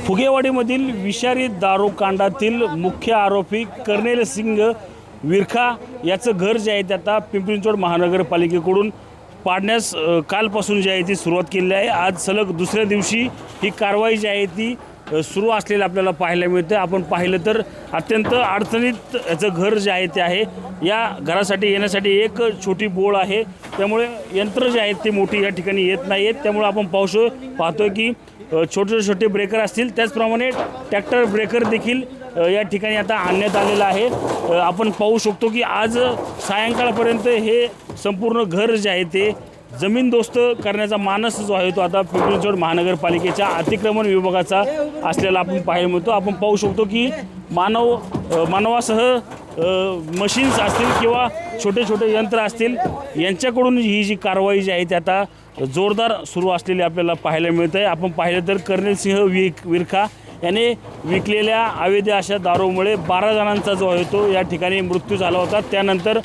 फुगेवाडीमधील विषारी दारूकांडातील मुख्य आरोपी कर्नेल सिंग विरखा याचं घर जे आहे ते आता पिंपरी चिंचवड महानगरपालिकेकडून पाडण्यास कालपासून जी आहे ती सुरुवात केली आहे। आज सलग दुसऱ्या दिवशी ही कारवाई जी आहे ती सुरू असलेलं आपल्याला पाहायला मिळतं। आपण पाहिलं तर अत्यंत अडचणीत याचं घर जे आहे ते आहे। या घरासाठी येण्यासाठी एक छोटी बोळ आहे, त्यामुळे यंत्र जे आहेत ते मोठी या ठिकाणी येत नाही आहेत। त्यामुळे आपण पाहतोय की छोटे छोटे ब्रेकर असतील, त्याचप्रमाणे ट्रॅक्टर ब्रेकर देखील या ठिकाणी आता आणण्यात आलेलं आहे। आपण पाहू शकतो की आज सायंकाळपर्यंत हे संपूर्ण घर जे आहे ते जमीनदोस्त करण्याचा मानस जो आहे तो आता पिंपरी चिंचवड महानगरपालिकेच्या अतिक्रमण विभागाचा असलेला आपण पाहायला मिळतो। आपण पाहू शकतो की मानवासह मशीन्स असतील किंवा छोटे छोटे यंत्र असतील यांच्याकडून ही जी कारवाई जी आहे ती आता जोरदार सुरू असलेली आपल्याला पाहायला मिळत आहे। आपण पाहिलं तर कर्नेल सिंह विरखा याने विकलेल्या अवैध अशा दारूमुळे 12 जणांचा जो आहे तो या ठिकाणी मृत्यू झाला होता। त्यानंतर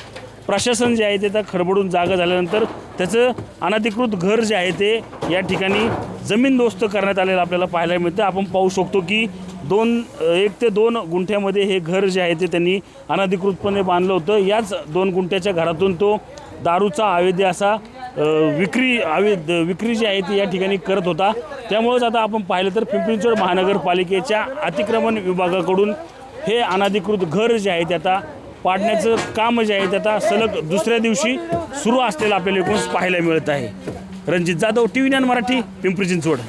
प्रशासन जे आहे ते खडबडून जागा झाल्यानंतर त्याचं अनधिकृत घर जे आहे ते या ठिकाणी जमीनदोस्त करण्यात आलेलं आपल्याला पाहायला मिळतं। आपण पाहू शकतो की 1 ते 2 गुंठ्यामध्ये हे घर जे आहे ते त्यांनी अनधिकृतपणे बांधलं होतं। याच 2 गुंठ्याच्या घरातून तो दारूचा अवैध असा विक्री जी आहे ती या ठिकाणी करत होता। त्यामुळेच आता आपण पाहिलं तर पिंपरी चिंचवड महानगरपालिकेच्या अतिक्रमण विभागाकडून हे अनधिकृत घर जे आहे ते आता पाडण्याचं काम जे आहे ते आता सलग दुसऱ्या दिवशी सुरू असलेलं आपल्याला एकूणच पाहायला मिळत आहे। रणजित जाधव, TV9 मराठी, पिंपरी चिंचवड।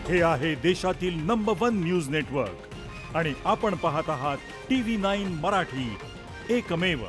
हे आहे देशातील नंबर 1 न्यूज नेटवर्क आणि आपण पाहत आहात TV9 मराठी, एकमेव।